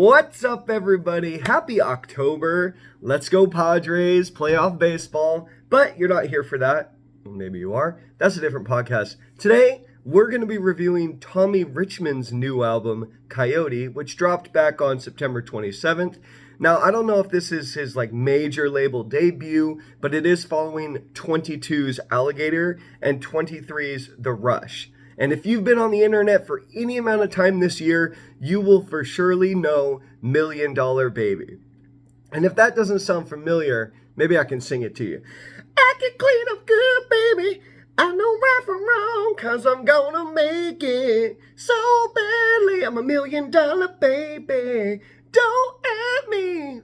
What's up, everybody? Happy October. Let's go Padres, playoff baseball. But you're not here for that. Well, maybe you are. That's a different podcast. Today, we're going to be reviewing Tommy Richman's new album, Coyote, which dropped back on September 27th. Now, I don't know if this is his major label debut, but it is following 22's Alligator and 23's The Rush. And if you've been on the internet for any amount of time this year, you will for surely know $1 Million Baby. And if that doesn't sound familiar, maybe I can sing it to you. I can clean up good, baby. I know right from wrong, 'cause I'm gonna make it so badly. I'm $1 million baby. Don't at me.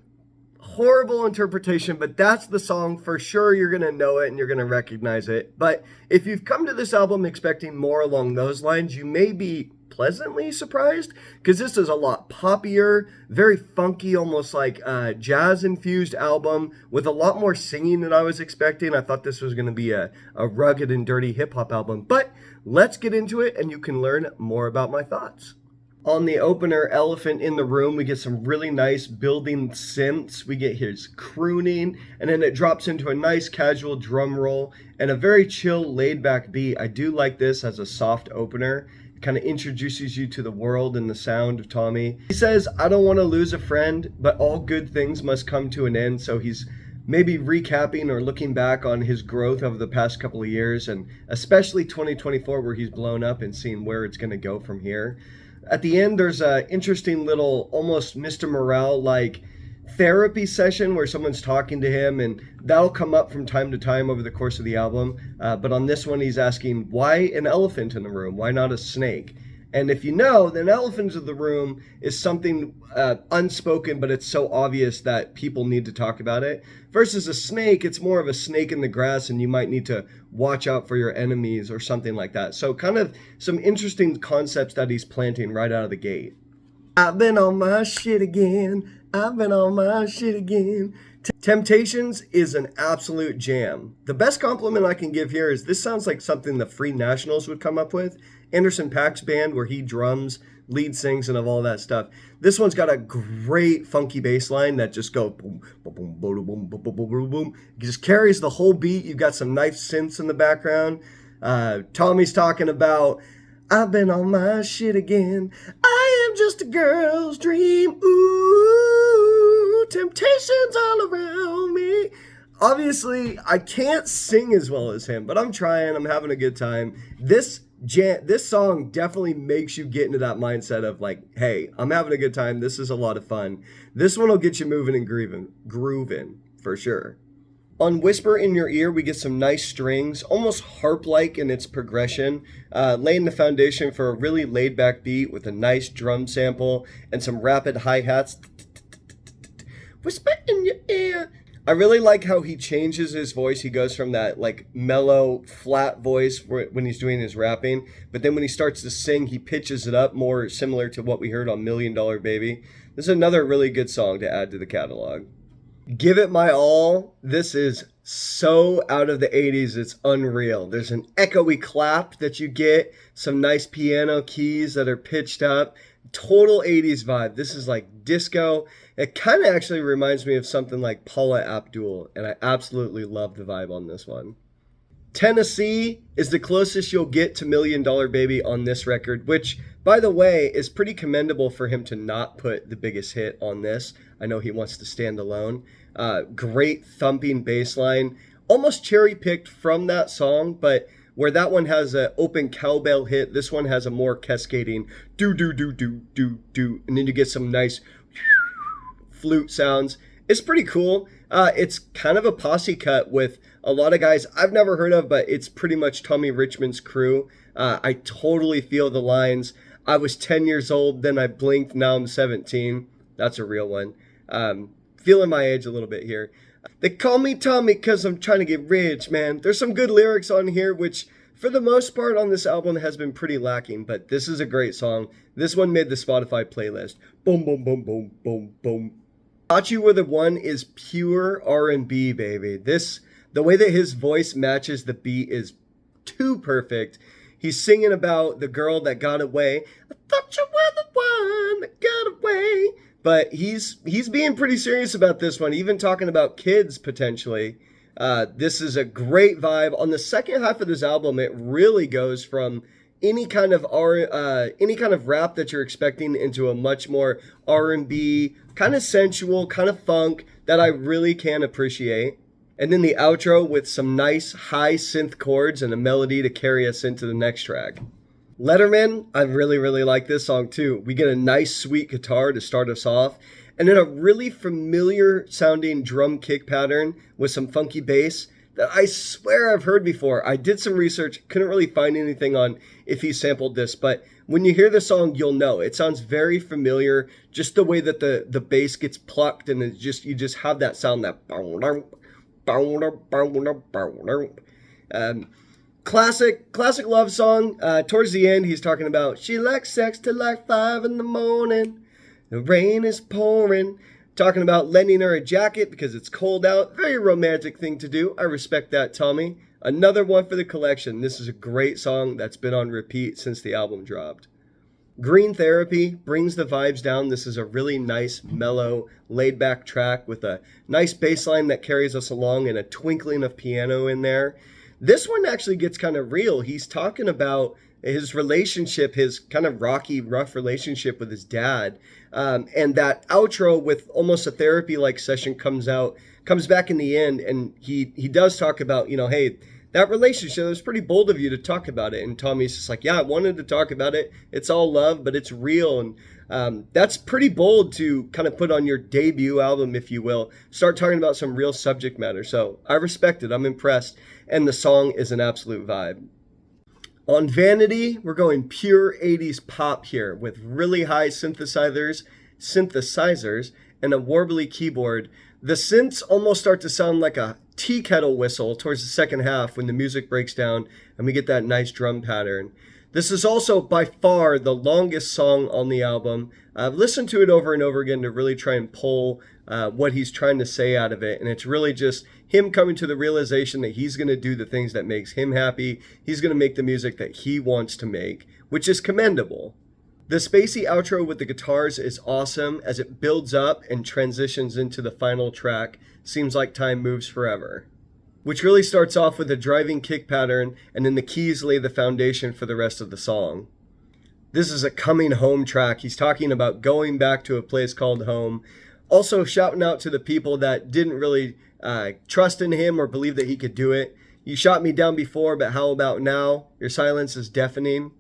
Horrible interpretation, but that's the song. For sure you're going to know it and you're going to recognize it. But if you've come to this album expecting more along those lines, you may be pleasantly surprised, because this is a lot poppier, very funky, almost like a jazz-infused album with a lot more singing than I was expecting. I thought this was going to be a rugged and dirty hip-hop album. But let's get into it and you can learn more about my thoughts. On the opener, Elephant in the Room, we get some really nice building synths. We get his crooning, and then it drops into a nice casual drum roll and a very chill, laid-back beat. I do like this as a soft opener. It kind of introduces you to the world and the sound of Tommy. He says, I don't want to lose a friend, but all good things must come to an end. So he's maybe recapping or looking back on his growth over the past couple of years, and especially 2024, where he's blown up, and seeing where it's going to go from here. At the end, there's an interesting little, almost Mr. Morale-like therapy session where someone's talking to him, and that'll come up from time to time over the course of the album. But on this one, he's asking, why an elephant in the room? Why not a snake? And if you know, then elephant in the room is something unspoken, but it's so obvious that people need to talk about it. Versus a snake, it's more of a snake in the grass, and you might need to watch out for your enemies or something like that. So kind of some interesting concepts that he's planting right out of the gate. I've been on my shit again. I've been on my shit again. Temptations is an absolute jam. The best compliment I can give here is this sounds like something the Free Nationals would come up with. Anderson .Paak's band, where he drums, lead sings, and of all that stuff. This one's got a great funky bass line that just goes boom, boom, boom, boom, boom, boom, boom, boom, boom. It just carries the whole beat. You've got some nice synths in the background. Tommy's talking about, I've been on my shit again. I am just a girl's dream. Ooh, temptations all around me. Obviously, I can't sing as well as him, but I'm trying. I'm having a good time. This song definitely makes you get into that mindset of hey, I'm having a good time. This is a lot of fun. This one will get you moving and grooving for sure. On Whisper in Your Ear, we get some nice strings, almost harp-like in its progression, laying the foundation for a really laid-back beat with a nice drum sample and some rapid hi-hats. Whisper in your ear. I really like how he changes his voice. He goes from that mellow, flat voice when he's doing his rapping, but then when he starts to sing, he pitches it up more similar to what we heard on $1 Million Baby. This is another really good song to add to the catalog. Give It My All. This is so out of the 80s, it's unreal. There's an echoey clap that you get, some nice piano keys that are pitched up. Total 80s vibe. This is like disco. It kind of actually reminds me of something like Paula Abdul, and I absolutely love the vibe on this one. Tennessee is the closest you'll get to $1 Million Baby on this record, which, by the way, is pretty commendable for him to not put the biggest hit on this. I know he wants to stand alone. Great thumping bass line, almost cherry-picked from that song, but where that one has an open cowbell hit, this one has a more cascading do-do-do-do-do-do, and then you get some nice flute sounds. It's pretty cool. It's kind of a posse cut with a lot of guys I've never heard of, but it's pretty much Tommy Richman's crew. I totally feel the lines. I was 10 years old, then I blinked, now I'm 17. That's a real one. Feeling my age a little bit here. They call me Tommy because I'm trying to get rich, man. There's some good lyrics on here, which for the most part on this album has been pretty lacking, but this is a great song. This one made the Spotify playlist. Boom, boom, boom, boom, boom, boom. Got You Were the One is pure R&B, baby. The way that his voice matches the beat is too perfect. He's singing about the girl that got away. I thought you were the one that got away. But he's being pretty serious about this one, even talking about kids potentially. This is a great vibe. On the second half of this album, it really goes from any kind of any kind of rap that you're expecting into a much more R&B, kind of sensual, kind of funk that I really can appreciate. And then the outro with some nice high synth chords and a melody to carry us into the next track. Letterman, I really, really like this song too. We get a nice sweet guitar to start us off, and then a really familiar sounding drum kick pattern with some funky bass that I swear I've heard before. I did some research, couldn't really find anything on if he sampled this, but when you hear the song, you'll know. It sounds very familiar, just the way that the bass gets plucked, and you just have that sound, that classic love song. Towards the end, he's talking about she likes sex till like 5 a.m. The rain is pouring. Talking about lending her a jacket because it's cold out. Very romantic thing to do. I respect that, Tommy. Another one for the collection. This is a great song that's been on repeat since the album dropped. Green Therapy brings the vibes down. This is a really nice, mellow, laid-back track with a nice bass line that carries us along and a twinkling of piano in there. This one actually gets kind of real. He's talking about his relationship, his kind of rocky, rough relationship with his dad. And that outro with almost a therapy-like session comes back in the end, and he does talk about, hey, that relationship, it was pretty bold of you to talk about it. And Tommy's just like, yeah, I wanted to talk about it. It's all love, but it's real. And that's pretty bold to kind of put on your debut album, if you will. Start talking about some real subject matter. So I respect it. I'm impressed. And the song is an absolute vibe. On Vanity, we're going pure 80s pop here with really high synthesizers, and a warbly keyboard. The synths almost start to sound like a tea kettle whistle towards the second half when the music breaks down and we get that nice drum pattern. This is also by far the longest song on the album. I've listened to it over and over again to really try and pull what he's trying to say out of it. And it's really just him coming to the realization that he's going to do the things that makes him happy. He's going to make the music that he wants to make, which is commendable. The spacey outro with the guitars is awesome as it builds up and transitions into the final track, Seems Like Time Moves Forever, which really starts off with a driving kick pattern, and then the keys lay the foundation for the rest of the song. This is a coming home track. He's talking about going back to a place called home. Also shouting out to the people that didn't really trust in him or believe that he could do it. You shot me down before, but how about now? Your silence is deafening.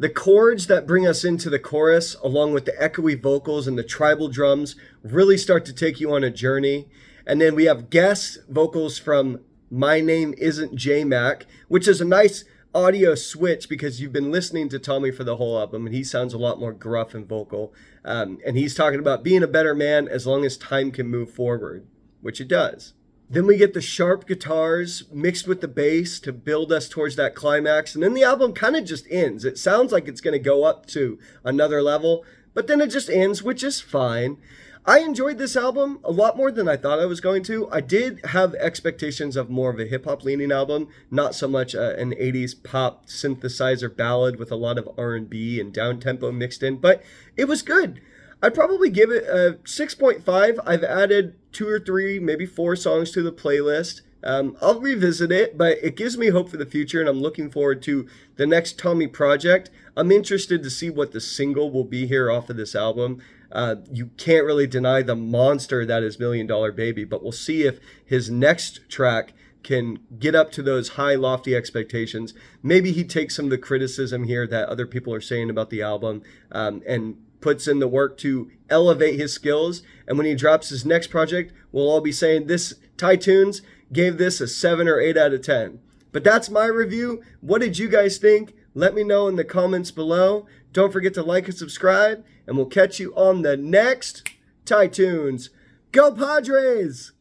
The chords that bring us into the chorus, along with the echoey vocals and the tribal drums, really start to take you on a journey. And then we have guest vocals from My Name Isn't J-Mac, which is a nice audio switch because you've been listening to Tommy for the whole album, and he sounds a lot more gruff and vocal. And he's talking about being a better man as long as time can move forward, which it does. Then we get the sharp guitars mixed with the bass to build us towards that climax. And then the album kind of just ends. It sounds like it's going to go up to another level, but then it just ends, which is fine. I enjoyed this album a lot more than I thought I was going to. I did have expectations of more of a hip-hop leaning album, not so much an 80s pop synthesizer ballad with a lot of R&B and down-tempo mixed in, but it was good. I'd probably give it a 6.5. I've added 2 or 3, maybe 4 songs to the playlist. I'll revisit it, but it gives me hope for the future, and I'm looking forward to the next Tommy project. I'm interested to see what the single will be here off of this album. You can't really deny the monster that is $1 Million Baby, but we'll see if his next track can get up to those high, lofty expectations. Maybe he takes some of the criticism here that other people are saying about the album and puts in the work to elevate his skills. And when he drops his next project, we'll all be saying this Ty-Tunes gave this a 7 or 8 out of 10. But that's my review. What did you guys think? Let me know in the comments below. Don't forget to like and subscribe, and we'll catch you on the next Ty-Tunes. Go Padres!